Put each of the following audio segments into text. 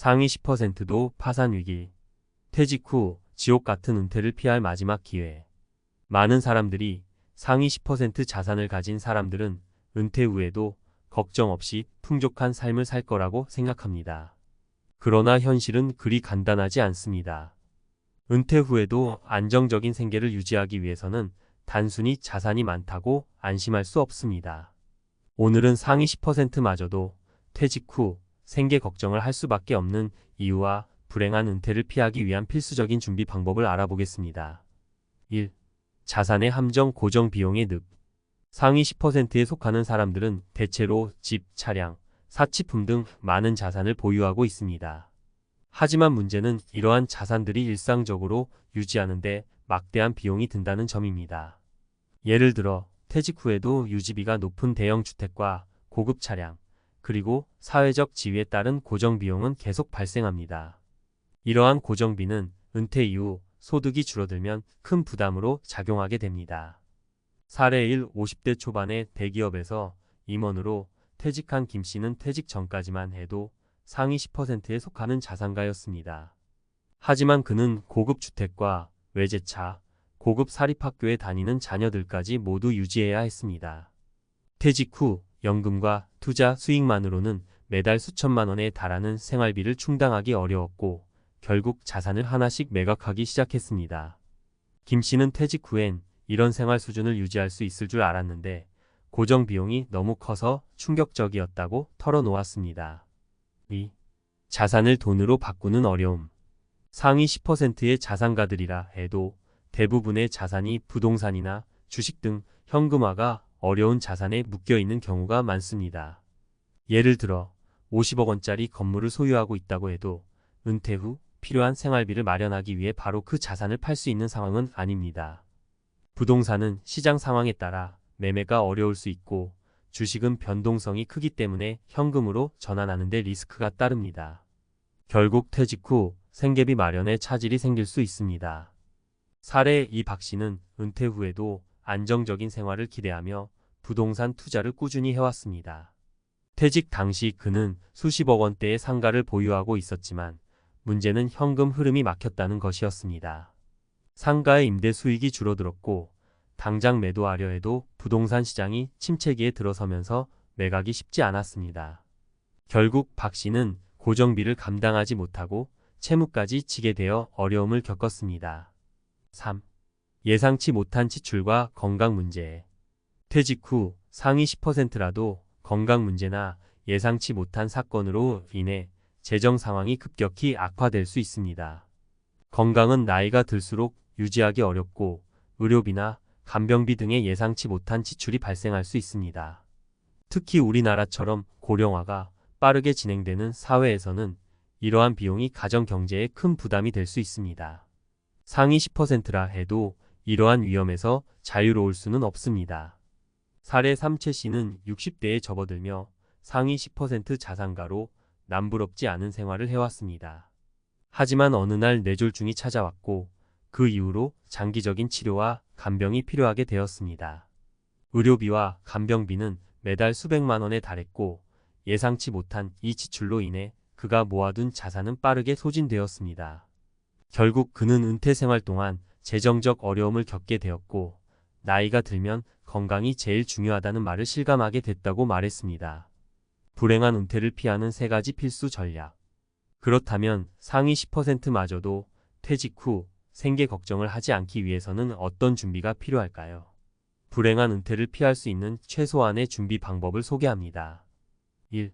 상위 10%도 파산 위기. 퇴직 후 지옥 같은 은퇴를 피할 마지막 기회. 많은 사람들이 상위 10% 자산을 가진 사람들은 은퇴 후에도 걱정 없이 풍족한 삶을 살 거라고 생각합니다. 그러나 현실은 그리 간단하지 않습니다. 은퇴 후에도 안정적인 생계를 유지하기 위해서는 단순히 자산이 많다고 안심할 수 없습니다. 오늘은 상위 10%마저도 퇴직 후 생계 걱정을 할 수밖에 없는 이유와 불행한 은퇴를 피하기 위한 필수적인 준비 방법을 알아보겠습니다. 1. 자산의 함정 고정 비용의 늪. 상위 10%에 속하는 사람들은 대체로 집, 차량, 사치품 등 많은 자산을 보유하고 있습니다. 하지만 문제는 이러한 자산들이 일상적으로 유지하는데 막대한 비용이 든다는 점입니다. 예를 들어 퇴직 후에도 유지비가 높은 대형 주택과 고급 차량, 그리고 사회적 지위에 따른 고정 비용은 계속 발생합니다. 이러한 고정비는 은퇴 이후 소득이 줄어들면 큰 부담으로 작용하게 됩니다. 사례 1. 50대 초반의 대기업에서 임원으로 퇴직한 김 씨는 퇴직 전까지만 해도 상위 10%에 속하는 자산가였습니다. 하지만 그는 고급 주택과 외제차, 고급 사립학교에 다니는 자녀들까지 모두 유지해야 했습니다. 퇴직 후 연금과 투자 수익만으로는 매달 수천만 원에 달하는 생활비를 충당하기 어려웠고 결국 자산을 하나씩 매각하기 시작했습니다. 김 씨는 퇴직 후엔 이런 생활 수준을 유지할 수 있을 줄 알았는데 고정 비용이 너무 커서 충격적이었다고 털어놓았습니다. 2. 자산을 돈으로 바꾸는 어려움. 상위 10%의 자산가들이라 해도 대부분의 자산이 부동산이나 주식 등 현금화가 어려운 자산에 묶여있는 경우가 많습니다. 예를 들어 50억 원짜리 건물을 소유하고 있다고 해도 은퇴 후 필요한 생활비를 마련하기 위해 바로 그 자산을 팔 수 있는 상황은 아닙니다. 부동산은 시장 상황에 따라 매매가 어려울 수 있고 주식은 변동성이 크기 때문에 현금으로 전환하는 데 리스크가 따릅니다. 결국 퇴직 후 생계비 마련에 차질이 생길 수 있습니다. 사례 2. 박 씨는 은퇴 후에도 안정적인 생활을 기대하며 부동산 투자를 꾸준히 해왔습니다. 퇴직 당시 그는 수십억 원대의 상가를 보유하고 있었지만 문제는 현금 흐름이 막혔다는 것이었습니다. 상가의 임대 수익이 줄어들었고 당장 매도하려 해도 부동산 시장이 침체기에 들어서면서 매각이 쉽지 않았습니다. 결국 박 씨는 고정비를 감당하지 못하고 채무까지 지게 되어 어려움을 겪었습니다. 3. 예상치 못한 지출과 건강 문제. 퇴직 후 상위 10%라도 건강 문제나 예상치 못한 사건으로 인해 재정 상황이 급격히 악화될 수 있습니다. 건강은 나이가 들수록 유지하기 어렵고 의료비나 간병비 등의 예상치 못한 지출이 발생할 수 있습니다. 특히 우리나라처럼 고령화가 빠르게 진행되는 사회에서는 이러한 비용이 가정 경제에 큰 부담이 될 수 있습니다. 상위 10%라 해도 이러한 위험에서 자유로울 수는 없습니다. 사례 3. 최 씨는 60대에 접어들며 상위 10% 자산가로 남부럽지 않은 생활을 해왔습니다. 하지만 어느 날 뇌졸중이 찾아왔고 그 이후로 장기적인 치료와 간병이 필요하게 되었습니다. 의료비와 간병비는 매달 수백만 원에 달했고 예상치 못한 이 지출로 인해 그가 모아둔 자산은 빠르게 소진되었습니다. 결국 그는 은퇴 생활 동안 재정적 어려움을 겪게 되었고 나이가 들면 건강이 제일 중요하다는 말을 실감하게 됐다고 말했습니다. 불행한 은퇴를 피하는 3가지 필수 전략. 그렇다면 상위 10%마저도 퇴직 후 생계 걱정을 하지 않기 위해서는 어떤 준비가 필요할까요? 불행한 은퇴를 피할 수 있는 최소한의 준비 방법을 소개합니다. 1.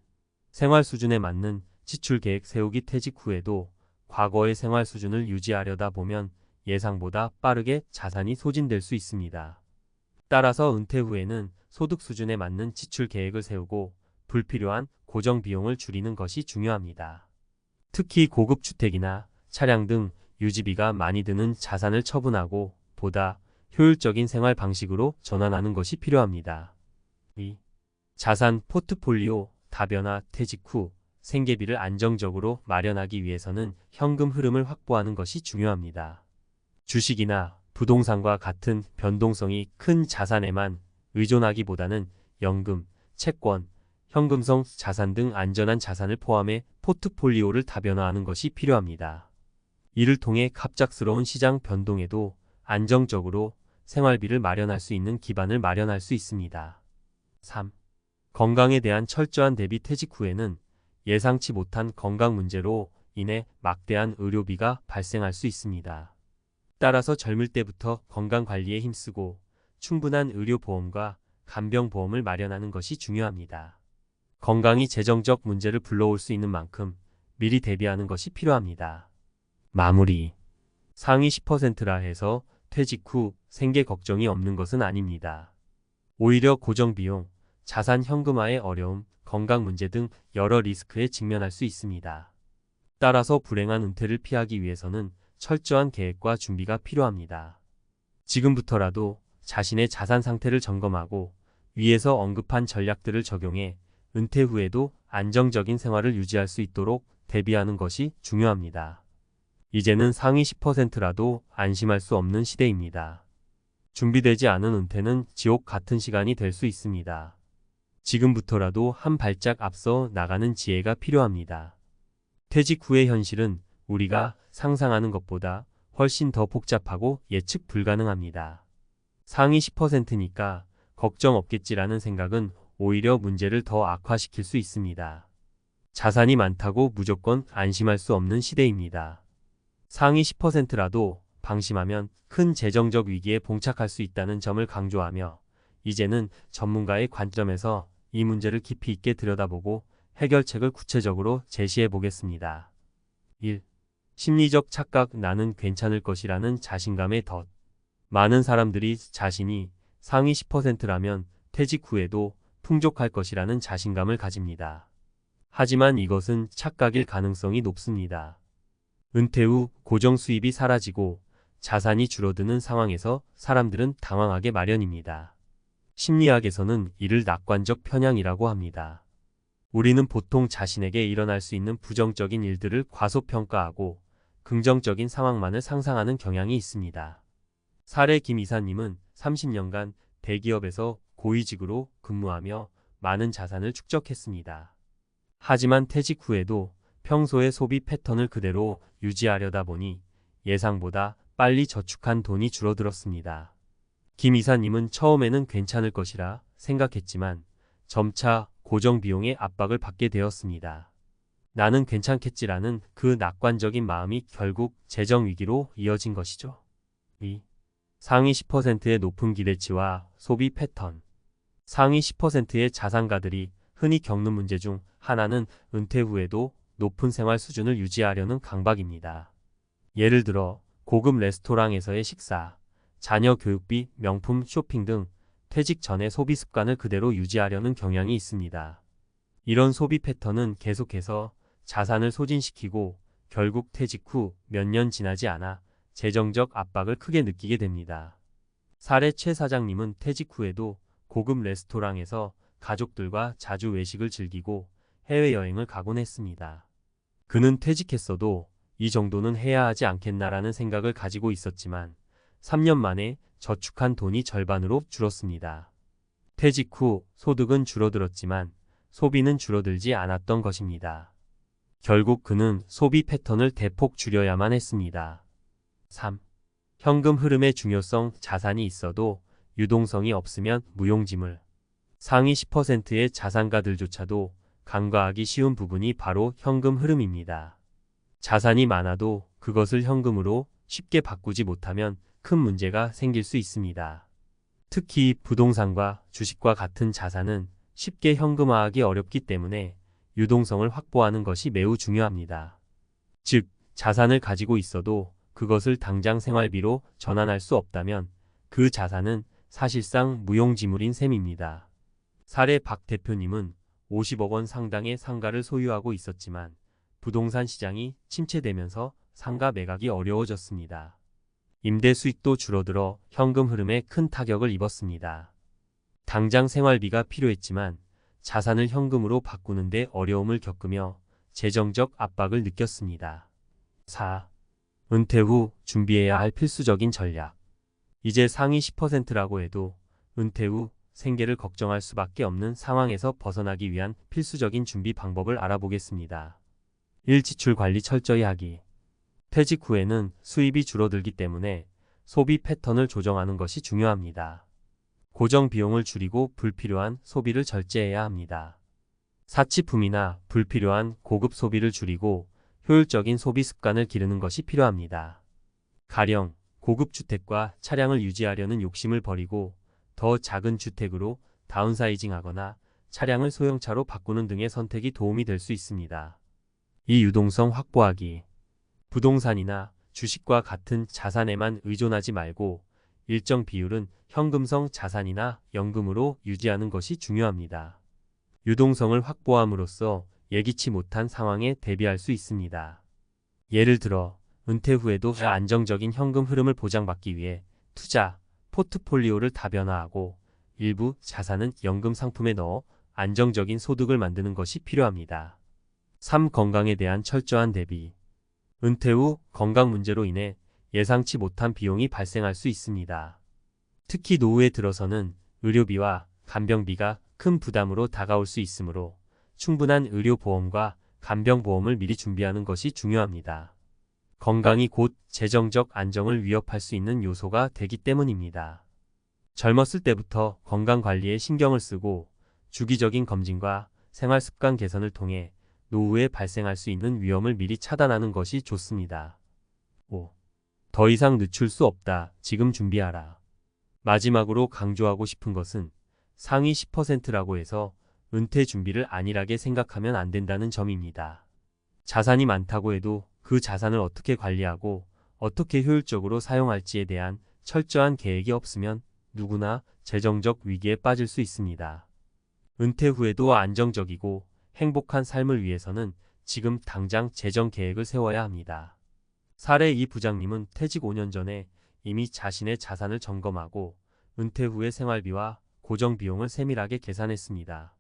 생활 수준에 맞는 지출 계획 세우기. 퇴직 후에도 과거의 생활 수준을 유지하려다 보면 예상보다 빠르게 자산이 소진될 수 있습니다. 따라서 은퇴 후에는 소득 수준에 맞는 지출 계획을 세우고 불필요한 고정 비용을 줄이는 것이 중요합니다. 특히 고급 주택이나 차량 등 유지비가 많이 드는 자산을 처분하고 보다 효율적인 생활 방식으로 전환하는 것이 필요합니다. 2. 자산 포트폴리오 다변화. 퇴직 후 생계비를 안정적으로 마련하기 위해서는 현금 흐름을 확보하는 것이 중요합니다. 주식이나 부동산과 같은 변동성이 큰 자산에만 의존하기보다는 연금, 채권, 현금성 자산 등 안전한 자산을 포함해 포트폴리오를 다변화하는 것이 필요합니다. 이를 통해 갑작스러운 시장 변동에도 안정적으로 생활비를 마련할 수 있는 기반을 마련할 수 있습니다. 3. 건강에 대한 철저한 대비. 퇴직 후에는 예상치 못한 건강 문제로 인해 막대한 의료비가 발생할 수 있습니다. 따라서 젊을 때부터 건강 관리에 힘쓰고 충분한 의료보험과 간병보험을 마련하는 것이 중요합니다. 건강이 재정적 문제를 불러올 수 있는 만큼 미리 대비하는 것이 필요합니다. 마무리. 상위 10%라 해서 퇴직 후 생계 걱정이 없는 것은 아닙니다. 오히려 고정비용, 자산 현금화의 어려움, 건강 문제 등 여러 리스크에 직면할 수 있습니다. 따라서 불행한 은퇴를 피하기 위해서는 철저한 계획과 준비가 필요합니다. 지금부터라도 자신의 자산 상태를 점검하고 위에서 언급한 전략들을 적용해 은퇴 후에도 안정적인 생활을 유지할 수 있도록 대비하는 것이 중요합니다. 이제는 상위 10%라도 안심할 수 없는 시대입니다. 준비되지 않은 은퇴는 지옥 같은 시간이 될 수 있습니다. 지금부터라도 한 발짝 앞서 나가는 지혜가 필요합니다. 퇴직 후의 현실은 우리가 상상하는 것보다 훨씬 더 복잡하고 예측 불가능합니다. 상위 10%니까 걱정 없겠지라는 생각은 오히려 문제를 더 악화시킬 수 있습니다. 자산이 많다고 무조건 안심할 수 없는 시대입니다. 상위 10%라도 방심하면 큰 재정적 위기에 봉착할 수 있다는 점을 강조하며 이제는 전문가의 관점에서 이 문제를 깊이 있게 들여다보고 해결책을 구체적으로 제시해 보겠습니다. 1. 심리적 착각. 나는 괜찮을 것이라는 자신감의 덫. 많은 사람들이 자신이 상위 10%라면 퇴직 후에도 풍족할 것이라는 자신감을 가집니다. 하지만 이것은 착각일 가능성이 높습니다. 은퇴 후 고정 수입이 사라지고 자산이 줄어드는 상황에서 사람들은 당황하게 마련입니다. 심리학에서는 이를 낙관적 편향이라고 합니다. 우리는 보통 자신에게 일어날 수 있는 부정적인 일들을 과소평가하고 긍정적인 상황만을 상상하는 경향이 있습니다. 사례 김 이사님은 30년간 대기업에서 고위직으로 근무하며 많은 자산을 축적했습니다. 하지만 퇴직 후에도 평소의 소비 패턴을 그대로 유지하려다 보니 예상보다 빨리 저축한 돈이 줄어들었습니다. 김 이사님은 처음에는 괜찮을 것이라 생각했지만 점차 고정 비용의 압박을 받게 되었습니다. 나는 괜찮겠지라는 그 낙관적인 마음이 결국 재정 위기로 이어진 것이죠. 2. 상위 10%의 높은 기대치와 소비 패턴. 상위 10%의 자산가들이 흔히 겪는 문제 중 하나는 은퇴 후에도 높은 생활 수준을 유지하려는 강박입니다. 예를 들어 고급 레스토랑에서의 식사, 자녀 교육비, 명품 쇼핑 등 퇴직 전의 소비 습관을 그대로 유지하려는 경향이 있습니다. 이런 소비 패턴은 계속해서 자산을 소진시키고 결국 퇴직 후 몇 년 지나지 않아 재정적 압박을 크게 느끼게 됩니다. 사례 최 사장님은 퇴직 후에도 고급 레스토랑에서 가족들과 자주 외식을 즐기고 해외여행을 가곤 했습니다. 그는 퇴직했어도 이 정도는 해야 하지 않겠나라는 생각을 가지고 있었지만 3년 만에 저축한 돈이 절반으로 줄었습니다. 퇴직 후 소득은 줄어들었지만 소비는 줄어들지 않았던 것입니다. 결국 그는 소비 패턴을 대폭 줄여야만 했습니다. 3. 현금 흐름의 중요성. 자산이 있어도 유동성이 없으면 무용지물. 상위 10%의 자산가들조차도 간과하기 쉬운 부분이 바로 현금 흐름입니다. 자산이 많아도 그것을 현금으로 쉽게 바꾸지 못하면 큰 문제가 생길 수 있습니다. 특히 부동산과 주식과 같은 자산은 쉽게 현금화하기 어렵기 때문에 유동성을 확보하는 것이 매우 중요합니다. 즉, 자산을 가지고 있어도 그것을 당장 생활비로 전환할 수 없다면 그 자산은 사실상 무용지물인 셈입니다. 사례 박 대표님은 50억 원 상당의 상가를 소유하고 있었지만 부동산 시장이 침체되면서 상가 매각이 어려워졌습니다. 임대 수익도 줄어들어 현금 흐름에 큰 타격을 입었습니다. 당장 생활비가 필요했지만 자산을 현금으로 바꾸는 데 어려움을 겪으며 재정적 압박을 느꼈습니다. 4. 은퇴 후 준비해야 할 필수적인 전략. 이제 상위 10%라고 해도 은퇴 후 생계를 걱정할 수밖에 없는 상황에서 벗어나기 위한 필수적인 준비 방법을 알아보겠습니다. 1. 지출 관리 철저히 하기. 퇴직 후에는 수입이 줄어들기 때문에 소비 패턴을 조정하는 것이 중요합니다. 고정 비용을 줄이고 불필요한 소비를 절제해야 합니다. 사치품이나 불필요한 고급 소비를 줄이고 효율적인 소비 습관을 기르는 것이 필요합니다. 가령 고급 주택과 차량을 유지하려는 욕심을 버리고 더 작은 주택으로 다운사이징하거나 차량을 소형차로 바꾸는 등의 선택이 도움이 될 수 있습니다. 이 유동성 확보하기. 부동산이나 주식과 같은 자산에만 의존하지 말고 일정 비율은 현금성 자산이나 연금으로 유지하는 것이 중요합니다. 유동성을 확보함으로써 예기치 못한 상황에 대비할 수 있습니다. 예를 들어 은퇴 후에도 안정적인 현금 흐름을 보장받기 위해 투자, 포트폴리오를 다변화하고 일부 자산은 연금 상품에 넣어 안정적인 소득을 만드는 것이 필요합니다. 3. 건강에 대한 철저한 대비. 은퇴 후 건강 문제로 인해 예상치 못한 비용이 발생할 수 있습니다. 특히 노후에 들어서는 의료비와 간병비가 큰 부담으로 다가올 수 있으므로 충분한 의료보험과 간병보험을 미리 준비하는 것이 중요합니다. 건강이 곧 재정적 안정을 위협할 수 있는 요소가 되기 때문입니다. 젊었을 때부터 건강관리에 신경을 쓰고 주기적인 검진과 생활습관 개선을 통해 노후에 발생할 수 있는 위험을 미리 차단하는 것이 좋습니다. 5. 더 이상 늦출 수 없다. 지금 준비하라. 마지막으로 강조하고 싶은 것은 상위 10%라고 해서 은퇴 준비를 안일하게 생각하면 안 된다는 점입니다. 자산이 많다고 해도 그 자산을 어떻게 관리하고 어떻게 효율적으로 사용할지에 대한 철저한 계획이 없으면 누구나 재정적 위기에 빠질 수 있습니다. 은퇴 후에도 안정적이고 행복한 삶을 위해서는 지금 당장 재정 계획을 세워야 합니다. 사례 이 부장님은 퇴직 5년 전에 이미 자신의 자산을 점검하고 은퇴 후의 생활비와 고정 비용을 세밀하게 계산했습니다.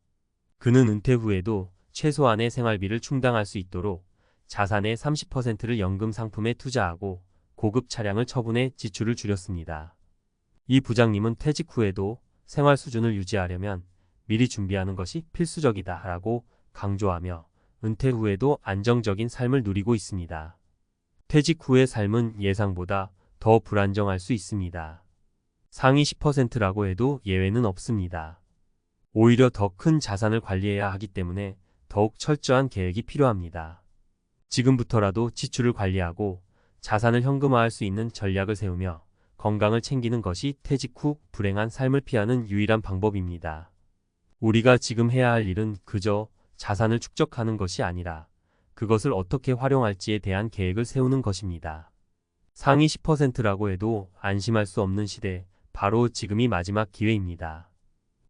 그는 은퇴 후에도 최소한의 생활비를 충당할 수 있도록 자산의 30%를 연금 상품에 투자하고 고급 차량을 처분해 지출을 줄였습니다. 이 부장님은 퇴직 후에도 생활 수준을 유지하려면 미리 준비하는 것이 필수적이다 라고 강조하며 은퇴 후에도 안정적인 삶을 누리고 있습니다. 퇴직 후의 삶은 예상보다 더 불안정할 수 있습니다. 상위 10%라고 해도 예외는 없습니다. 오히려 더 큰 자산을 관리해야 하기 때문에 더욱 철저한 계획이 필요합니다. 지금부터라도 지출을 관리하고 자산을 현금화할 수 있는 전략을 세우며 건강을 챙기는 것이 퇴직 후 불행한 삶을 피하는 유일한 방법입니다. 우리가 지금 해야 할 일은 그저 자산을 축적하는 것이 아니라 그것을 어떻게 활용할지에 대한 계획을 세우는 것입니다. 상위 10%라고 해도 안심할 수 없는 시대, 바로 지금이 마지막 기회입니다.